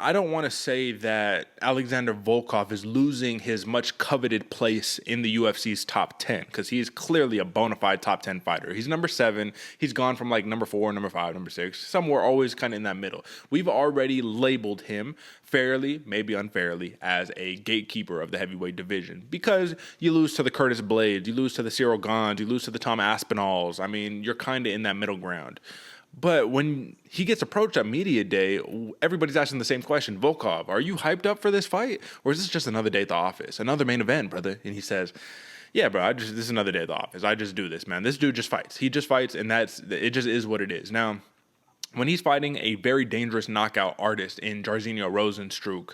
I don't want to say that Alexander Volkov is losing his much coveted place in the UFC's top 10 because he is clearly a bona fide top 10 fighter. He's number 7. He's gone from like number 4, number 5, number 6, somewhere always kind of in that middle. We've already labeled him fairly, maybe unfairly, as a gatekeeper of the heavyweight division because you lose to the Curtis Blades, you lose to the Cyril Gons, you lose to the Tom Aspinalls. I mean, you're kind of in that middle ground. But when he gets approached at media day, everybody's asking the same question. Volkov, are you hyped up for this fight? Or is this just another day at the office? Another main event, brother? And he says, yeah, bro, this is another day at the office. I just do this, man. This dude just fights. He just fights, and it just is what it is. Now, when he's fighting a very dangerous knockout artist in Jairzinho Rozenstruik,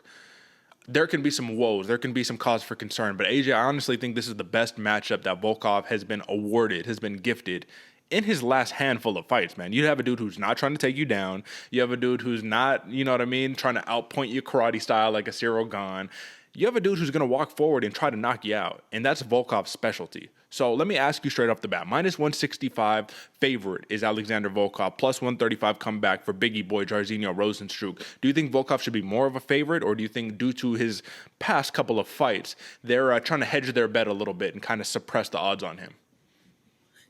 there can be some woes. There can be some cause for concern. But AJ, I honestly think this is the best matchup that Volkov has been awarded, has been gifted in his last handful of fights, man. You have a dude who's not trying to take you down. You have a dude who's not, you know what I mean, trying to outpoint you karate style like a Cyril Gane. You have a dude who's going to walk forward and try to knock you out, and that's Volkov's specialty. So let me ask you straight off the bat. Minus 165 favorite is Alexander Volkov. Plus 135 comeback for Biggie Boy Jairzinho Rozenstruik. Do you think Volkov should be more of a favorite, or do you think due to his past couple of fights, they're trying to hedge their bet a little bit and kind of suppress the odds on him?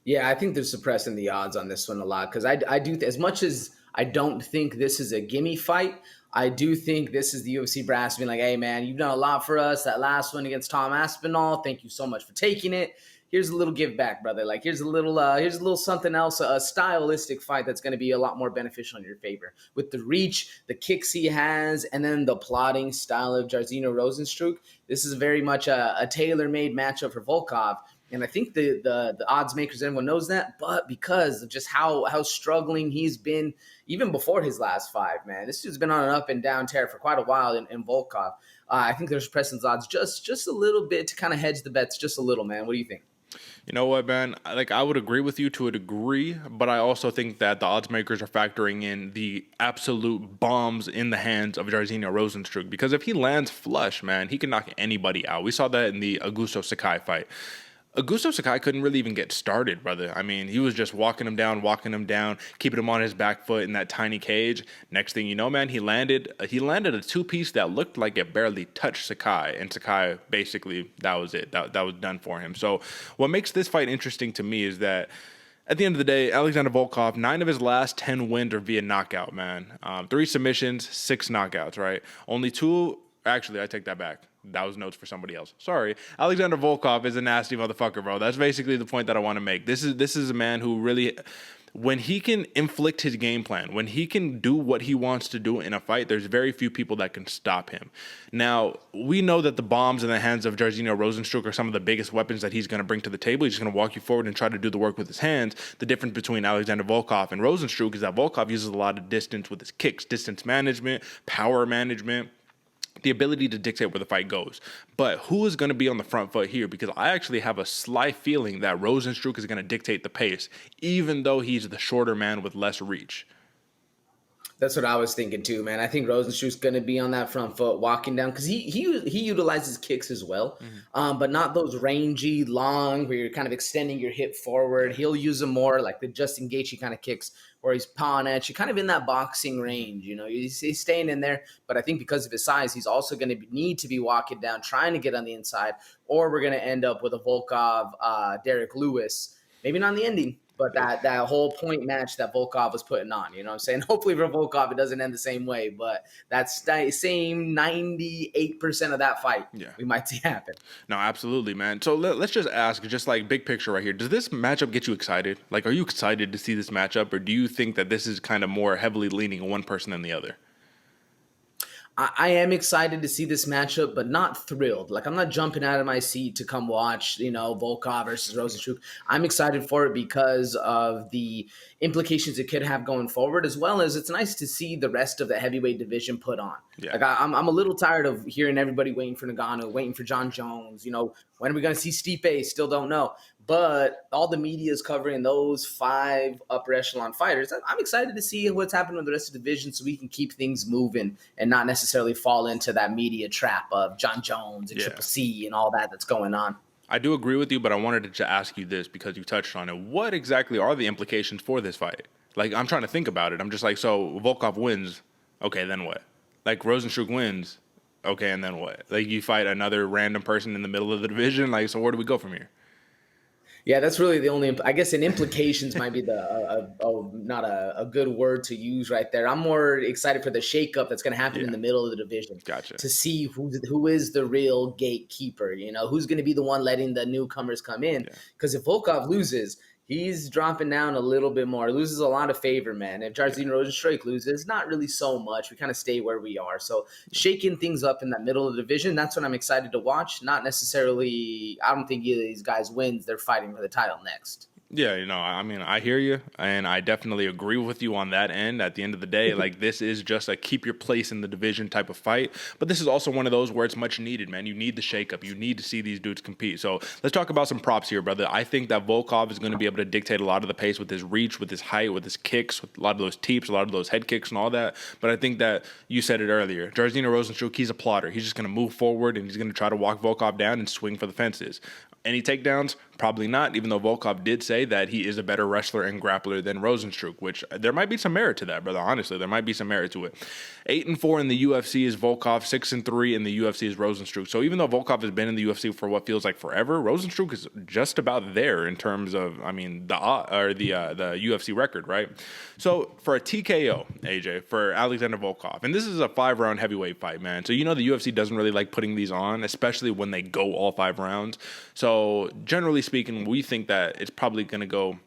Yeah, I think they're suppressing the odds on this one a lot because I do, as much as I don't think this is a gimme fight, I do think this is the UFC brass being like, hey, man, you've done a lot for us. That last one against Tom Aspinall, thank you so much for taking it. Here's a little give back, brother. Like, here's a little something else, a stylistic fight that's going to be a lot more beneficial in your favor. With the reach, the kicks he has, and then the plotting style of Jairzinho Rozenstruik, this is very much a tailor-made matchup for Volkov. And I think the odds makers, everyone knows that, but because of just how struggling he's been even before his last five, man, this dude's been on an up and down tear for quite a while in Volkov. I think there's presence odds just a little bit to kind of hedge the bets just a little, man. What do you think? You know what, man? Like, I would agree with you to a degree, but I also think that the odds makers are factoring in the absolute bombs in the hands of Jairzinho Rozenstruik. Because if he lands flush, man, he can knock anybody out. We saw that in the Augusto Sakai fight. Augusto Sakai couldn't really even get started, brother. I mean, he was just walking him down, keeping him on his back foot in that tiny cage. Next thing you know, man, he landed a two-piece that looked like it barely touched Sakai, and Sakai, basically, that was it. That was done for him. So what makes this fight interesting to me is that at the end of the day, Alexander Volkov, 9 of his last 10 wins are via knockout, man. 3 submissions, 6 knockouts, right? Only 2... Actually, I take that back. That was notes for somebody else. Sorry. Alexander Volkov is a nasty motherfucker, bro. That's basically the point that I want to make. This is a man who really, when he can inflict his game plan, when he can do what he wants to do in a fight, there's very few people that can stop him. Now, we know that the bombs in the hands of Jairzinho Rozenstruik are some of the biggest weapons that he's going to bring to the table. He's just going to walk you forward and try to do the work with his hands. The difference between Alexander Volkov and Rozenstruik is that Volkov uses a lot of distance with his kicks, distance management, power management, the ability to dictate where the fight goes. But who is going to be on the front foot here? Because I actually have a slight feeling that Rozenstruik is going to dictate the pace, even though he's the shorter man with less reach. That's what I was thinking too, man. I think Rozenstruik's going to be on that front foot walking down because he utilizes kicks as well, but not those rangy, long, where you're kind of extending your hip forward. He'll use them more like the Justin Gaethje kind of kicks where he's pawing at you, kind of in that boxing range. You know, he's staying in there, but I think because of his size, he's also going to need to be walking down, trying to get on the inside, or we're going to end up with a Volkov, Derek Lewis, maybe not in the ending, but that whole point match that Volkov was putting on, you know what I'm saying? Hopefully for Volkov, it doesn't end the same way, but that's the same 98% of that fight we might see happen. No, absolutely, man. So let's just ask, just like big picture right here, does this matchup get you excited? Like, are you excited to see this matchup, or do you think that this is kind of more heavily leaning on one person than the other? I am excited to see this matchup, but not thrilled. Like, I'm not jumping out of my seat to come watch, Volkov versus Rozenstruik. I'm excited for it because of the implications it could have going forward, as well as it's nice to see the rest of the heavyweight division put on. Yeah. Like, I'm a little tired of hearing everybody waiting for Ngannou, waiting for John Jones. When are we going to see Stipe? Still don't know. But all the media is covering those 5 upper echelon fighters. I'm excited to see what's happening with the rest of the division so we can keep things moving and not necessarily fall into that media trap of John Jones and Triple C and all that's going on. I do agree with you, but I wanted to ask you this because you touched on it. What exactly are the implications for this fight? Like, I'm trying to think about it. I'm just like, so Volkov wins. Okay, then what? Like Rozenstruik wins. Okay, and then what? Like you fight another random person in the middle of the division. Like, so where do we go from here? Yeah, that's really the only. I guess, and implications might be the not a good word to use right there. I'm more excited for the shakeup that's going to happen in Yeah, the middle of the division gotcha. to see who is the real gatekeeper. Who's going to be the one letting the newcomers come in? Yeah. Because if Volkov loses, he's dropping down a little bit more. Loses a lot of favor, man. If Jairzinho Rozenstruik loses, not really so much. We kind of stay where we are. So shaking things up in that middle of the division, that's what I'm excited to watch. Not necessarily, I don't think either of these guys wins. They're fighting for the title next. Yeah, I mean, I hear you, and I definitely agree with you on that end. At the end of the day, like, this is just a keep your place in the division type of fight, but this is also one of those where it's much needed, man. You need the shakeup. You need to see these dudes compete. So let's talk about some props here, brother. I think that Volkov is going to be able to dictate a lot of the pace with his reach, with his height, with his kicks, with a lot of those teeps, a lot of those head kicks and all that. But I think that you said it earlier. Jairzinho Rozenstruik, he's a plotter. He's just going to move forward, and he's going to try to walk Volkov down and swing for the fences. Any takedowns? Probably not, even though Volkov did say that he is a better wrestler and grappler than Rozenstruik, which there might be some merit to that, brother. Honestly, there might be some merit to it. 8-4 in the UFC is Volkov. 6-3 in the UFC is Rozenstruik. So even though Volkov has been in the UFC for what feels like forever, Rozenstruik is just about there in terms of, I mean, the UFC record, right? So for a TKO, AJ, for Alexander Volkov, and this is a 5-round heavyweight fight, man. So the UFC doesn't really like putting these on, especially when they go all 5 rounds. So generally speaking, we think that it's probably going to go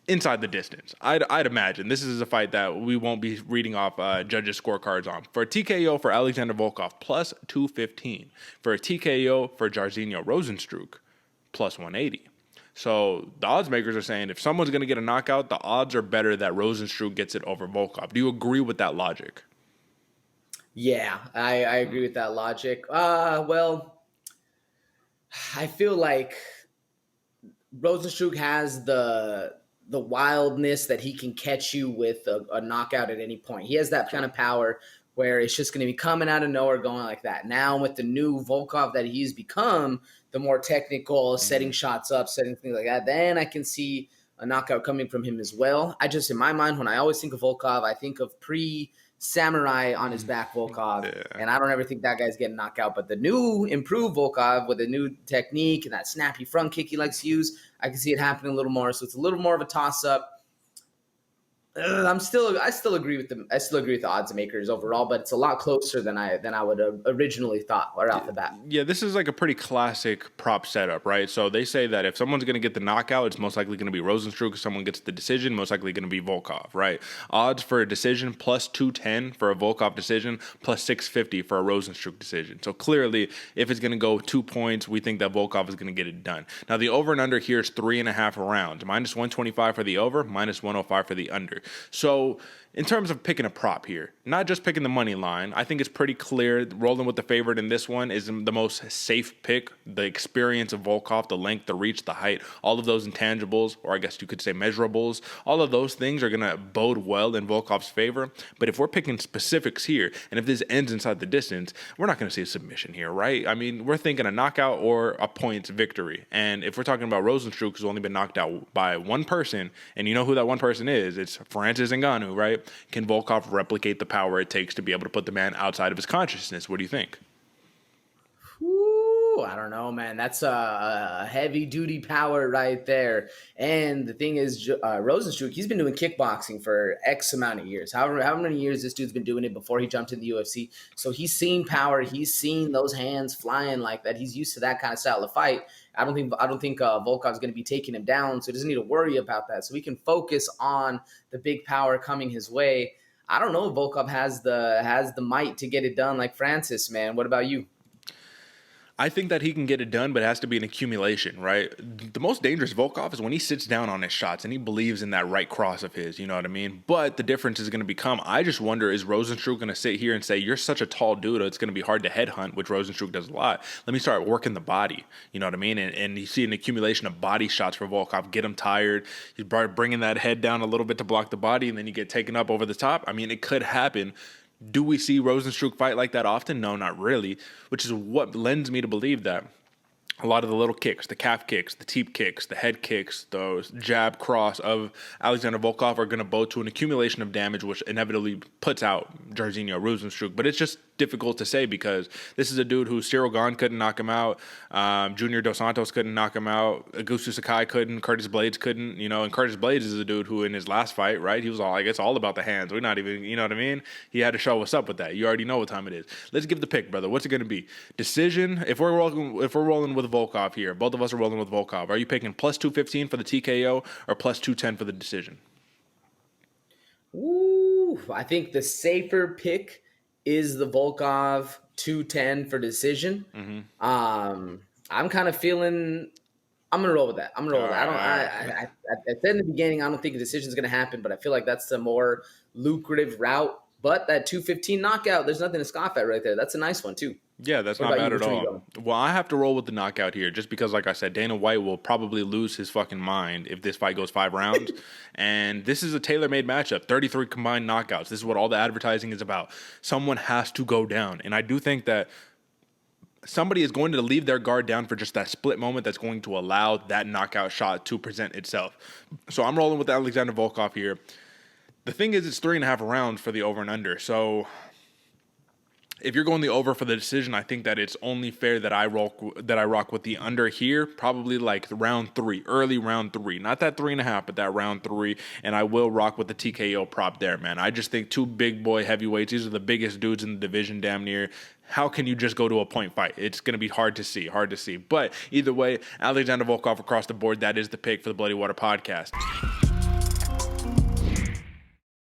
inside the distance. I'd imagine this is a fight that we won't be reading off judges' scorecards on. For a TKO for Alexander Volkov, plus 215. For a TKO for Jairzinho Rozenstruik, plus 180. So the odds makers are saying if someone's going to get a knockout, the odds are better that Rozenstruik gets it over Volkov. Do you agree with that logic? Yeah, I agree with that logic. Well, I feel like Rozenstruik has the wildness that he can catch you with a knockout at any point. He has that kind of power where it's just going to be coming out of nowhere, going like that. Now with the new Volkov that he's become, the more technical, setting shots up, setting things like that, then I can see a knockout coming from him as well. I just, in my mind, when I always think of Volkov, I think of samurai on his back Volkov, and I don't ever think that guy's getting knocked out. But the new improved Volkov with a new technique and that snappy front kick he likes to use, I can see it happening a little more. So it's a little more of a toss up. I still agree with them. I still agree with the odds makers overall, but it's a lot closer than I would have originally thought right off the bat. Yeah, this is like a pretty classic prop setup, right? So they say that if someone's going to get the knockout, it's most likely going to be Rozenstruik. If someone gets the decision, most likely going to be Volkov, right? Odds for a decision plus 210 for a Volkov decision, plus 650 for a Rozenstruik decision. So clearly, if it's going to go 2 points, we think that Volkov is going to get it done. Now the over and under here is 3.5 rounds, minus 125 for the over, minus 105 for the under. So in terms of picking a prop here, not just picking the money line, I think it's pretty clear rolling with the favorite in this one is the most safe pick. The experience of Volkov, the length, the reach, the height, all of those intangibles, or I guess you could say measurables, all of those things are going to bode well in Volkov's favor. But if we're picking specifics here, and if this ends inside the distance, we're not going to see a submission here, right? I mean, we're thinking a knockout or a points victory. And if we're talking about Rozenstruik, who's only been knocked out by one person, and you know who that one person is, it's Francis Ngannou, right? Can Volkov replicate the power it takes to be able to put the man outside of his consciousness? What do you think? Ooh, I don't know, man. That's a heavy-duty power right there. And the thing is, Rozenstruik, he's been doing kickboxing for X amount of years. However many years this dude's been doing it before he jumped in the UFC. So he's seen power. He's seen those hands flying like that. He's used to that kind of style of fight. I don't think Volkov's going to be taking him down, so he doesn't need to worry about that. So he can focus on the big power coming his way. I don't know if Volkov has the might to get it done like Francis, man. What about you? I think that he can get it done, but it has to be an accumulation, right? The most dangerous Volkov is when he sits down on his shots and he believes in that right cross of his, you know what I mean? But the difference is going to become, I just wonder, is Rozenstruik going to sit here and say, you're such a tall dude, it's going to be hard to headhunt, which Rozenstruik does a lot. Let me start working the body, you know what I mean? And you see an accumulation of body shots for Volkov, get him tired, he's bringing that head down a little bit to block the body, and then you get taken up over the top. I mean, it could happen. Do we see Rozenstruik fight like that often? No, not really, which is what lends me to believe that A lot of the little kicks, the calf kicks, the teep kicks, the head kicks, those jab cross of Alexander Volkov are going to bode to an accumulation of damage, which inevitably puts out Jairzinho Rozenstruik. But it's just difficult to say because this is a dude who Cyril Gane couldn't knock him out, Junior Dos Santos couldn't knock him out, Augusto Sakai couldn't, Curtis Blades couldn't, and Curtis Blades is a dude who in his last fight, right, he was all, I guess, all about the hands. We're not even, you know what I mean? He had to show what's up with that. You already know what time it is. Let's give the pick, brother. What's it going to be? Decision? If we're rolling with Volkov here, both of us are rolling with Volkov. Are you picking plus 215 for the TKO or plus 210 for the decision? Ooh, I think the safer pick is the Volkov 210 for decision. Mm-hmm. I'm kind of feeling I'm gonna roll with that. I said in the beginning, I don't think a decision is gonna happen, but I feel like that's the more lucrative route. But that 215 knockout, there's nothing to scoff at right there. That's a nice one too. Yeah, that's not bad at all. Well, I have to roll with the knockout here just because, like I said, Dana White will probably lose his fucking mind if this fight goes 5 rounds. And this is a tailor-made matchup, 33 combined knockouts. This is what all the advertising is about. Someone has to go down. And I do think that somebody is going to leave their guard down for just that split moment that's going to allow that knockout shot to present itself. So I'm rolling with Alexander Volkov here. The thing is, it's 3.5 rounds for the over and under. So if you're going the over for the decision, I think that it's only fair that I rock with the under here, probably like round 3, early round 3. Not that 3.5, but that round 3. And I will rock with the TKO prop there, man. I just think 2 big boy heavyweights. These are the biggest dudes in the division, damn near. How can you just go to a point fight? It's going to be hard to see. But either way, Alexander Volkov across the board, that is the pick for the Bloody Water Podcast.